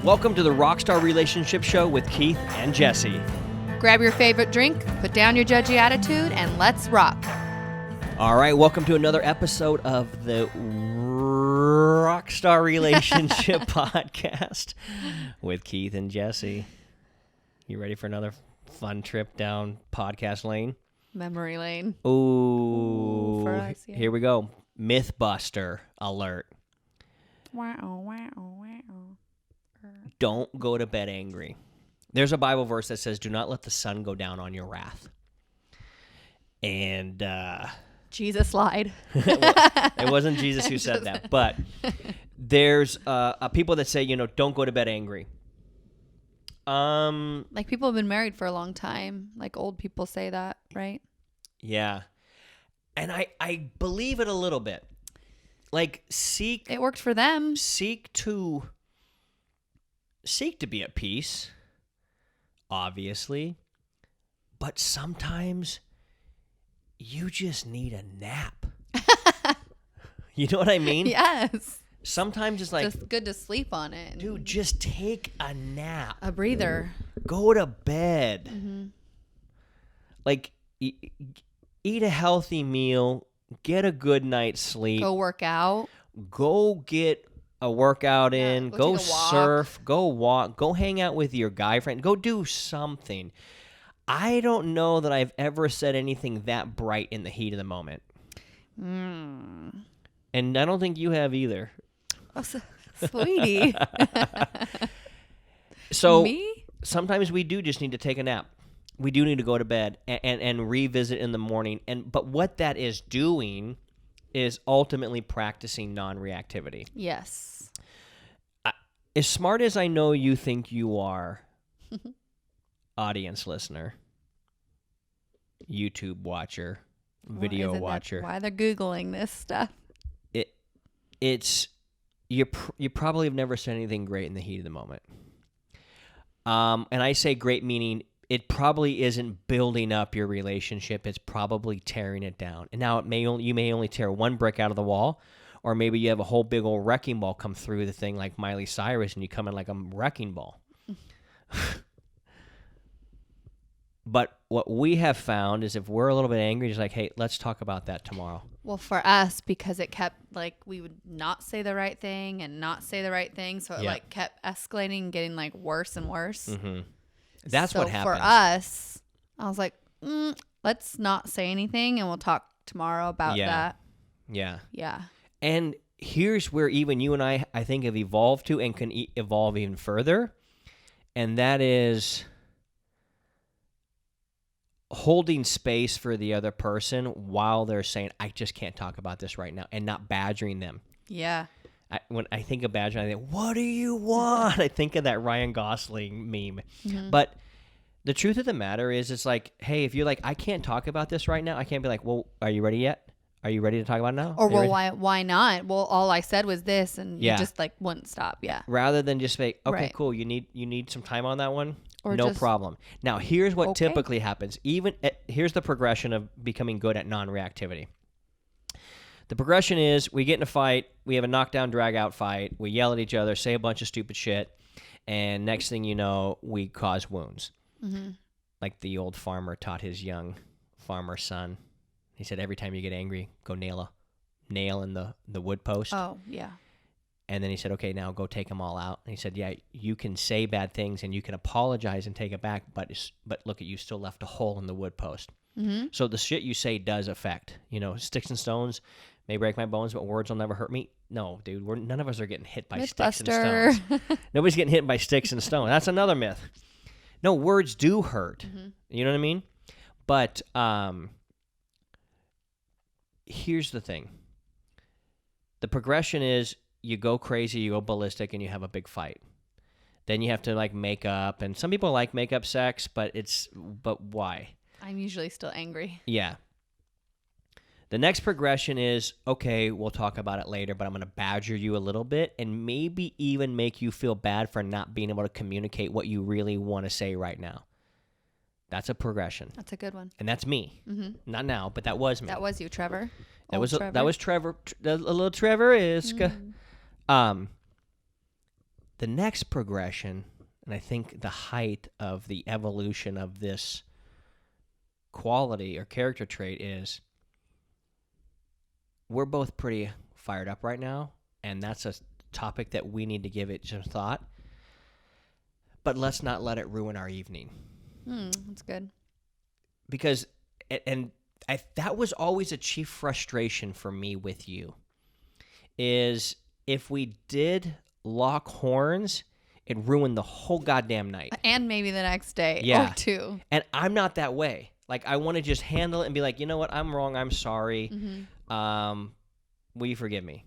Welcome to the Rockstar Relationship Show with Keith and Jesse. Grab your favorite drink, put down your judgy attitude, and let's rock. All right, welcome to another episode of the Rockstar Relationship Podcast with Keith and Jesse. You ready for another fun trip down podcast lane? Memory lane. Ooh, for us, yeah. Here we go. Mythbuster alert. Wow. Don't go to bed angry. There's a Bible verse that says, do not let the sun go down on your wrath. And Jesus lied. it wasn't Jesus who said that. But there's people that say, don't go to bed angry. Like people have been married for a long time. Like old people say that, right? Yeah. And I believe it a little bit. Like it worked for them. Seek to be at peace, obviously, but sometimes you just need a nap. You know what I mean? Yes. Sometimes it's like just good to sleep on it. Dude, just take a nap. A breather. Go to bed. Mm-hmm. Like eat a healthy meal, get a good night's sleep. Go work out. Go get a workout in, go surf, walk. go walk, go hang out with your guy friend, go do something. I don't know that I've ever said anything that bright in the heat of the moment. And I don't think you have either. Oh, sweetie. So Me? Sometimes we do just need to take a nap. We do need to go to bed and revisit in the morning. But what that is doing is ultimately practicing non-reactivity. Yes. As smart as I know you think you are, audience listener, YouTube watcher, video watcher. Why they're Googling this stuff? It's you probably have never said anything great in the heat of the moment. And I say great meaning it probably isn't building up your relationship. It's probably tearing it down. And now you may only tear one brick out of the wall, or maybe you have a whole big old wrecking ball come through the thing like Miley Cyrus, and you come in like a wrecking ball. But what we have found is if we're a little bit angry, just like, hey, let's talk about that tomorrow. Well, for us, because it kept, like, we would not say the right thing and not say the right thing, so it, kept escalating and getting, like, worse and worse. Mm-hmm. That's what happens. For us, I was like, let's not say anything, and we'll talk tomorrow about that. Yeah. Yeah. And here's where even you and I think, have evolved to and can evolve even further, and that is holding space for the other person while they're saying, I just can't talk about this right now, and not badgering them. Yeah. When I think of badgering, I think, what do you want? I think of that Ryan Gosling meme. Mm-hmm. But the truth of the matter is, it's like, hey, if you're like, I can't talk about this right now, I can't be like, well, are you ready yet? Are you ready to talk about it now? Or, well, why not? Well, all I said was this, and you just, like, wouldn't stop. Yeah. Rather than just say, okay, right. Cool, you need some time on that one? Or no problem. Now, here's what okay. typically happens. Here's the progression of becoming good at non-reactivity. The progression is we get in a fight, we have a knockdown, drag-out fight, we yell at each other, say a bunch of stupid shit, and next thing you know, we cause wounds. Mm-hmm. Like the old farmer taught his young farmer son. He said, every time you get angry, go nail a nail in the wood post. Oh, yeah. And then he said, okay, now go take them all out. And he said, yeah, you can say bad things and you can apologize and take it back, but look at you, still left a hole in the wood post. Mm-hmm. So the shit you say does affect. Sticks and stones may break my bones, but words will never hurt me. No, dude, none of us are getting hit by sticks and stones. Nobody's getting hit by sticks and stones. That's another myth. No, words do hurt. Mm-hmm. You know what I mean? But here's the thing. The progression is you go crazy, you go ballistic, and you have a big fight. Then you have to, like, make up. And some people like make-up sex, but why? I'm usually still angry. Yeah. The next progression is, okay, we'll talk about it later, but I'm going to badger you a little bit and maybe even make you feel bad for not being able to communicate what you really want to say right now. That's a progression. That's a good one. And that's me. Mm-hmm. Not now, but that was me. That was you, Trevor. That was Trevor. A little Trevor-esque. Mm. The the next progression, and I think the height of the evolution of this quality or character trait is we're both pretty fired up right now, and that's a topic that we need to give it some thought. But let's not let it ruin our evening. That's good. Because, that was always a chief frustration for me with you, is if we did lock horns, it ruined the whole goddamn night. And maybe the next day Yeah. or two. And I'm not that way. Like, I want to just handle it and be like, you know what, I'm wrong, I'm sorry. Will you forgive me?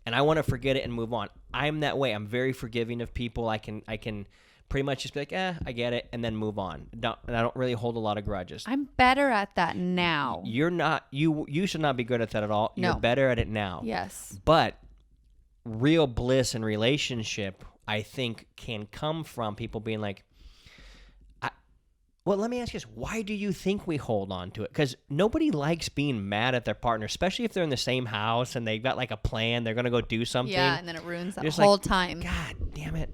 And I want to forget it and move on. I'm that way. I'm very forgiving of people. I can pretty much just be like, I get it, and then move on. And I don't really hold a lot of grudges. I'm better at that now. You're not. You should not be good at that at all. No. You're better at it now. Yes. But real bliss and relationship, I think, can come from people being like, well, let me ask you this. Why do you think we hold on to it? Because nobody likes being mad at their partner, especially if they're in the same house and they've got like a plan. They're going to go do something. Yeah, and then it ruins the Just whole like, time. God damn it.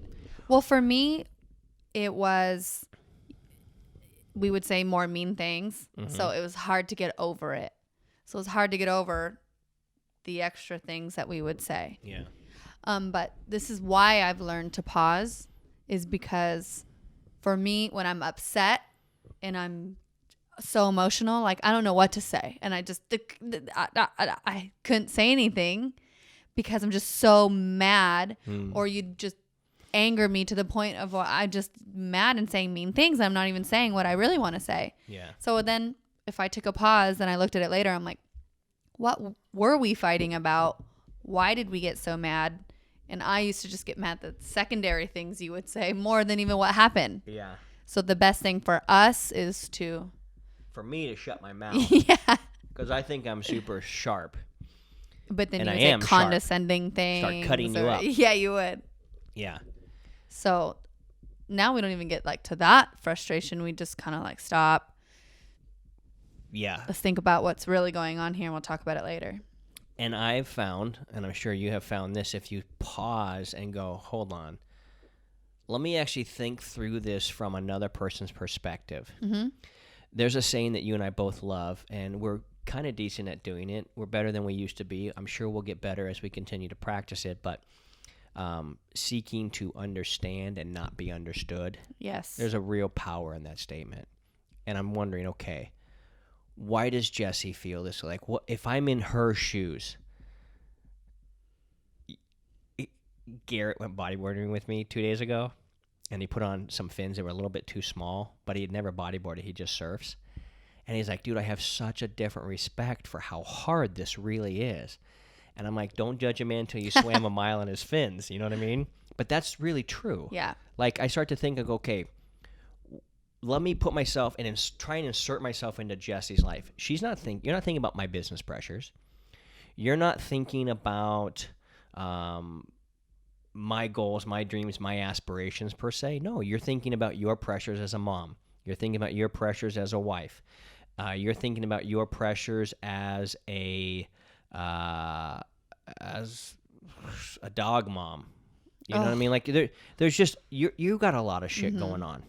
Well, for me, it was, we would say more mean things. So it was hard to get over it. So it was hard to get over the extra things that we would say. Yeah. But this is why I've learned to pause, is because for me, when I'm upset and I'm so emotional, like I don't know what to say. And I just, I couldn't say anything because I'm just so mad, or you just anger me to the point of I'm just mad and saying mean things. I'm not even saying what I really want to say. Yeah. So then if I took a pause and I looked at it later, I'm like, what were we fighting about? Why did we get so mad? And I used to just get mad at the secondary things you would say more than even what happened. Yeah. So the best thing for us is to... For me to shut my mouth. Yeah. Because I think I'm super sharp. But then And you I would say am condescending things. Start cutting you up. Yeah, you would. Yeah. So now we don't even get like to that frustration. We just kind of like stop. Yeah. Let's think about what's really going on here and we'll talk about it later. And I've found, and I'm sure you have found this, if you pause and go, hold on, let me actually think through this from another person's perspective. Mm-hmm. There's a saying that you and I both love, and we're kind of decent at doing it. We're better than we used to be. I'm sure we'll get better as we continue to practice it, but seeking to understand and not be understood. Yes. There's a real power in that statement. And I'm wondering, okay, why does Jessie feel this? Like, what if I'm in her shoes? Garrett went bodyboarding with me 2 days ago, and he put on some fins that were a little bit too small, but he had never bodyboarded. He just surfs. And he's like, dude, I have such a different respect for how hard this really is. And I'm like, don't judge a man until you swam a mile in his fins. You know what I mean? But that's really true. Yeah. Like, I start to think, like, okay, let me put myself and try and insert myself into Jessie's life. You're not thinking about my business pressures. You're not thinking about my goals, my dreams, my aspirations per se. No, you're thinking about your pressures as a mom. You're thinking about your pressures as a wife. You're thinking about your pressures as a dog mom. You know what I mean? Like there's just you got a lot of shit going on.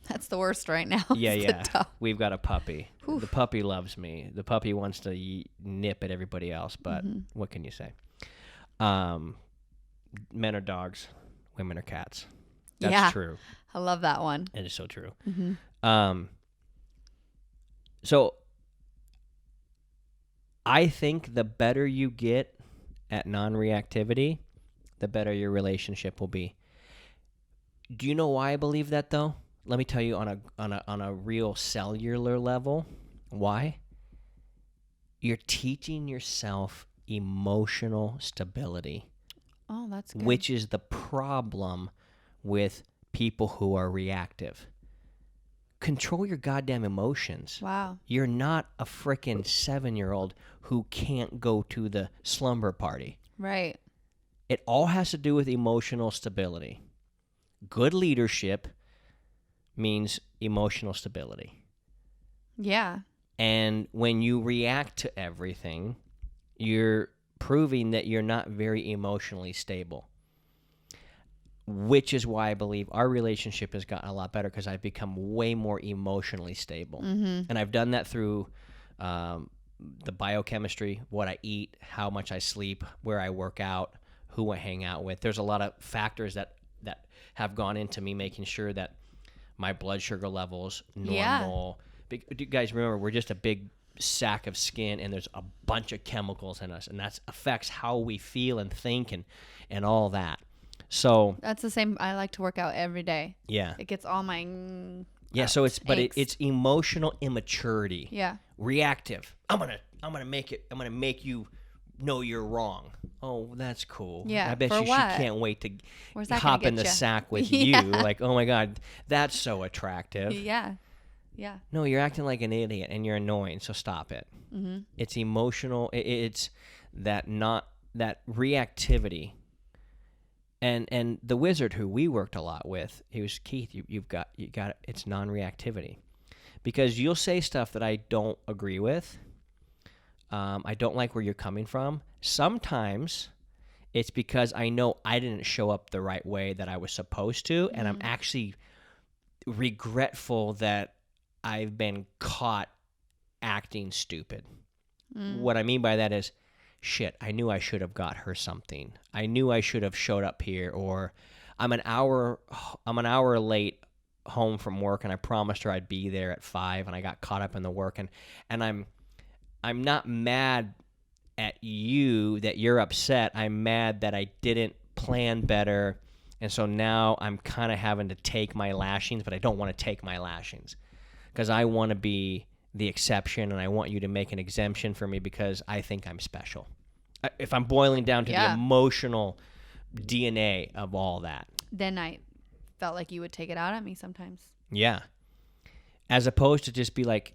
That's the worst right now. Yeah. We've got a puppy. Oof. The puppy loves me. The puppy wants to nip at everybody else, but what can you say? Men are dogs, women are cats. That's true. I love that one. It is so true. Mm-hmm. So I think the better you get at non-reactivity, the better your relationship will be. Do you know why I believe that, though? Let me tell you on a real cellular level. Why? You're teaching yourself emotional stability. Oh, that's good. Which is the problem with people who are reactive. Control your goddamn emotions. Wow. You're not a frickin' 7-year-old who can't go to the slumber party. Right. It all has to do with emotional stability. Good leadership means emotional stability. Yeah. And when you react to everything, you're proving that you're not very emotionally stable. which is why I believe our relationship has gotten a lot better because I've become way more emotionally stable. And I've done that through the biochemistry, what I eat, how much I sleep, where I work out, who I hang out with. There's a lot of factors that have gone into me making sure that my blood sugar levels normal. Do you guys remember we're just a big sack of skin, and there's a bunch of chemicals in us, and that affects how we feel and think and all that. So that's the same. I like to work out every day. Yeah. It gets all my So it's emotional immaturity. Yeah. Reactive. I'm gonna make you know you're wrong. Oh, that's cool. Yeah. I bet for she what? can't wait to Where's that hop gonna in the get ya? sack with Yeah. you. Like, oh my God, that's so attractive. Yeah. Yeah. No, you're acting like an idiot and you're annoying, so stop it. It's emotional. It's that reactivity. And the wizard who we worked a lot with, he was Keith. You got it's non-reactivity, because you'll say stuff that I don't agree with. I don't like where you're coming from. Sometimes it's because I know I didn't show up the right way that I was supposed to, and I'm actually regretful that I've been caught acting stupid. What I mean by that is, shit, I knew I should have got her something. I knew I should have showed up here, or I'm an hour late home from work, and I promised her I'd be there at 5, and I got caught up in the work, and I'm not mad at you that you're upset. I'm mad that I didn't plan better, and so now I'm kind of having to take my lashings, but I don't want to take my lashings because I want to be the exception, and I want you to make an exemption for me because I think I'm special. If I'm boiling down to the emotional DNA of all that. Then I felt like you would take it out at me sometimes. Yeah. As opposed to just be like,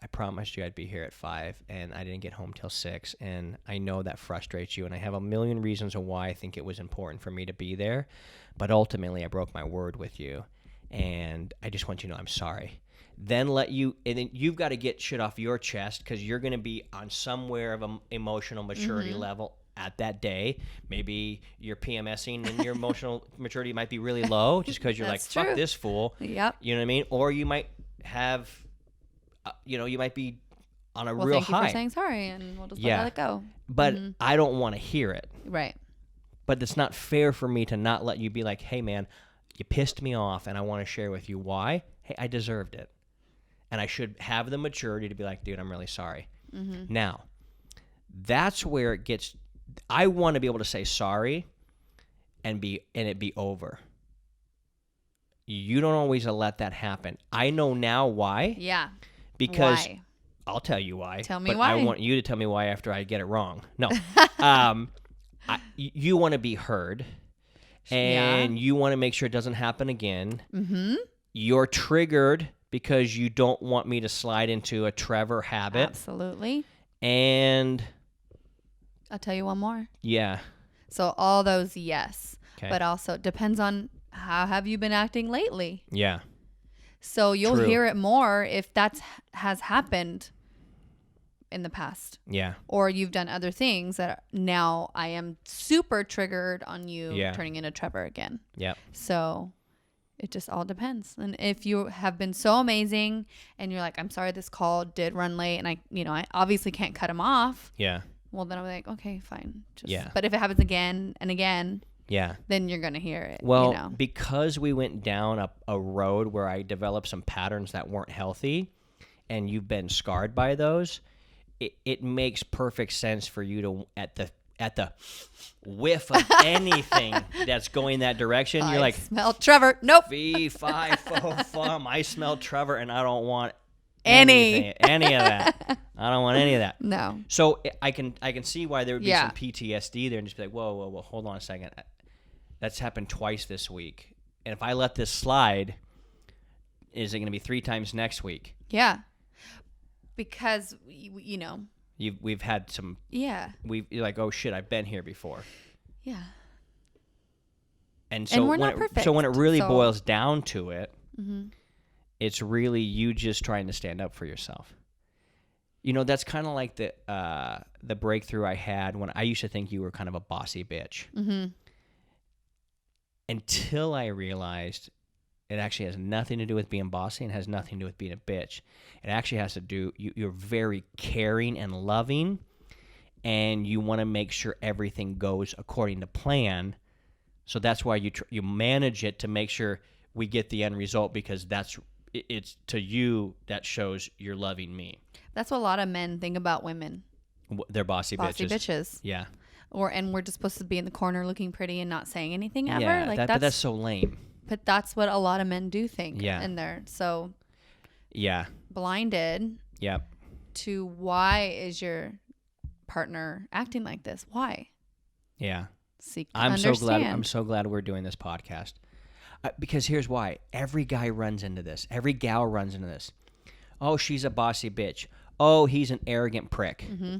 I promised you I'd be here at 5, and I didn't get home till 6, and I know that frustrates you, and I have a million reasons of why I think it was important for me to be there, but ultimately I broke my word with you, and I just want you to know I'm sorry. And then you've got to get shit off your chest because you're going to be on somewhere of an emotional maturity level at that day. Maybe you're PMSing and your emotional maturity might be really low just because you're like, fuck true. this fool. Yep. You know what I mean? Or you might have, you might be on a real thank you high. for saying sorry, and we'll just let it go. But I don't want to hear it. Right. But it's not fair for me to not let you be like, hey, man, you pissed me off, and I want to share with you why. Hey, I deserved it. And I should have the maturity to be like, dude, I'm really sorry. Now, that's where it gets. I want to be able to say sorry, and it be over. You don't always let that happen. I know now why. Yeah. Because why? I'll tell you why. Tell me but why. I want you to tell me why after I get it wrong. No, you want to be heard, and you want to make sure it doesn't happen again. You're triggered because you don't want me to slide into a Trevor habit. Absolutely. And I'll tell you one more. Yeah. So all those, yes. Okay. But also it depends on how have you been acting lately. Yeah. So you'll True. hear it more if that has happened in the past. Yeah. Or you've done other things that now I am super triggered on you turning into Trevor again. Yeah. So it just all depends. And if you have been so amazing and you're like, I'm sorry this call did run late and I obviously can't cut him off. Yeah. Well, then I'm like, okay, fine. Yeah. But if it happens again and again, then you're going to hear it. Well, because we went down a road where I developed some patterns that weren't healthy and you've been scarred by those, it makes perfect sense for you to, at the whiff of anything that's going that direction, you're like, smell Trevor. Nope. fee, fi, fo, fum. I smell Trevor and I don't want any of that. I don't want any of that. No. So I can see why there would be some PTSD there and just be like, whoa, hold on a second. That's happened twice this week. And if I let this slide, is it going to be 3 times next week? Yeah. Because, we've had some. Yeah. You're like, oh shit, I've been here before. Yeah. And so we're not perfect. So when it really boils down to it, it's really you just trying to stand up for yourself. That's kind of like the breakthrough I had when I used to think you were kind of a bossy bitch. until I realized it actually has nothing to do with being bossy and has nothing to do with being a bitch. It actually has to do, you're very caring and loving, and you want to make sure everything goes according to plan. So that's why you manage it to make sure we get the end result, because it's to you that shows you're loving me. That's what a lot of men think about women. They're bossy bitches. Yeah. And we're just supposed to be in the corner looking pretty and not saying anything ever. Yeah, like but that's so lame. But that's what a lot of men do think. Yeah. And they're so yeah blinded. Yep. To why is your partner acting like this? Why? Yeah. Seek to I'm understand. so glad we're doing this podcast. Because here's why. Every guy runs into this. Every gal runs into this. Oh, she's a bossy bitch. Oh, he's an arrogant prick. Mm-hmm.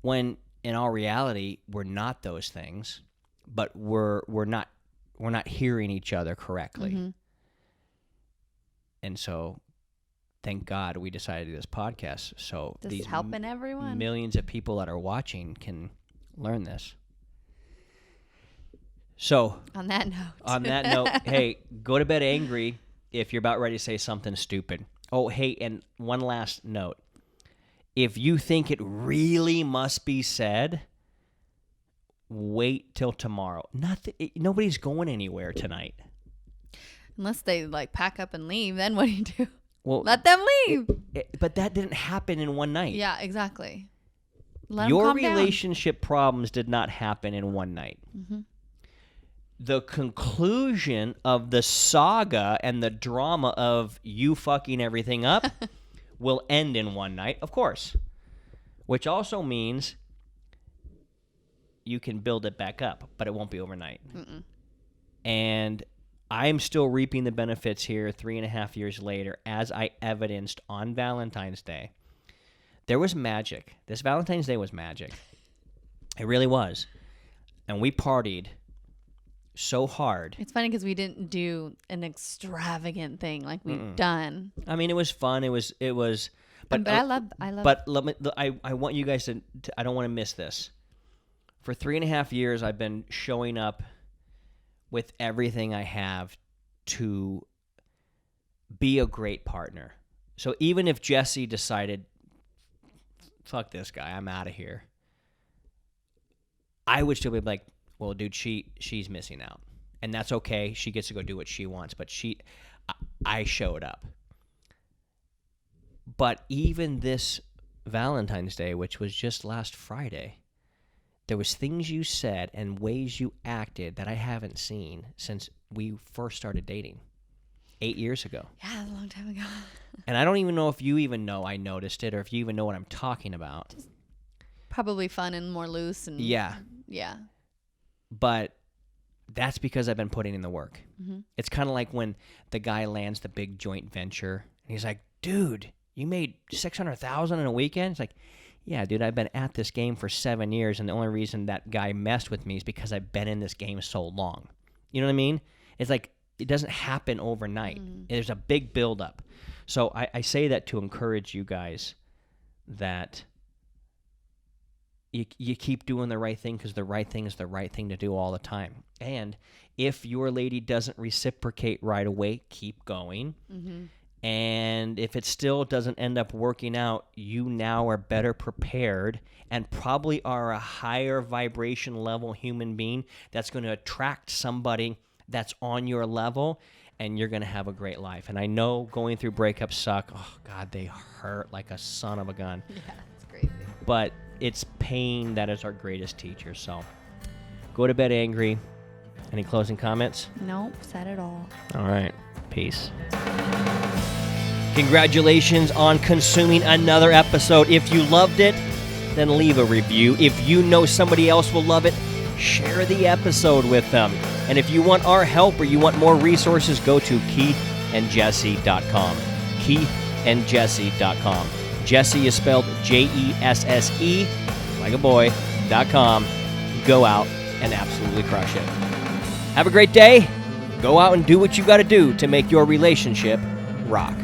When in all reality, we're not those things, but we're not hearing each other correctly. Mm-hmm. And so, thank God we decided to do this podcast. So This these is helping everyone. millions of people that are watching can learn this. So On that note, hey, go to bed angry if you're about ready to say something stupid. Oh, hey, and one last note. If you think it really must be said, wait till tomorrow. Nobody's going anywhere tonight. Unless they like pack up and leave, then what do you do? Well, Let them leave. But that didn't happen in one night. Yeah, exactly. Let them Your calm down. relationship problems did not happen in one night. Mm-hmm. The conclusion of the saga and the drama of you fucking everything up will end in one night, of course. Which also means you can build it back up, but it won't be overnight. Mm-mm. And I'm still reaping the benefits here 3.5 years later, as I evidenced on Valentine's Day. There was magic. This Valentine's Day was magic. It really was. And we partied so hard. It's funny because we didn't do an extravagant thing like we've done. I mean, it was fun. It was. But I love. But I want you guys to. I don't want to miss this. For 3.5 years, I've been showing up with everything I have to be a great partner. So even if Jesse decided, fuck this guy, I'm out of here, I would still be like, well, dude, she's missing out. And that's okay. She gets to go do what she wants. But I showed up. But even this Valentine's Day, which was just last Friday, there was things you said and ways you acted that I haven't seen since we first started dating 8 years ago. Yeah, a long time ago. And I don't even know if you even know I noticed it or if you even know what I'm talking about. Probably fun and more loose and Yeah. Yeah. But that's because I've been putting in the work. Mm-hmm. It's kind of like when the guy lands the big joint venture and he's like, dude, you made $600,000 in a weekend? It's like, yeah, dude, I've been at this game for 7 years, and the only reason that guy messed with me is because I've been in this game so long. You know what I mean? It's like it doesn't happen overnight. There's a big buildup. So I say that to encourage you guys that you keep doing the right thing, because the right thing is the right thing to do all the time. And if your lady doesn't reciprocate right away, keep going. Mm-hmm. And if it still doesn't end up working out, you now are better prepared and probably are a higher vibration level human being that's going to attract somebody that's on your level, and you're going to have a great life. And I know going through breakups suck. Oh, God, they hurt like a son of a gun. Yeah, it's crazy. But it's pain that is our greatest teacher. So go to bed angry. Any closing comments? Nope, said it all. All right. Peace. Congratulations on consuming another episode. If you loved it, then leave a review. If you know somebody else will love it, share the episode with them. And if you want our help or you want more resources, go to keithandjesse.com. keithandjesse.com. Jesse is spelled Jesse, like a boy.com. Go out and absolutely crush it. Have a great day. Go out and do what you got to do to make your relationship rock.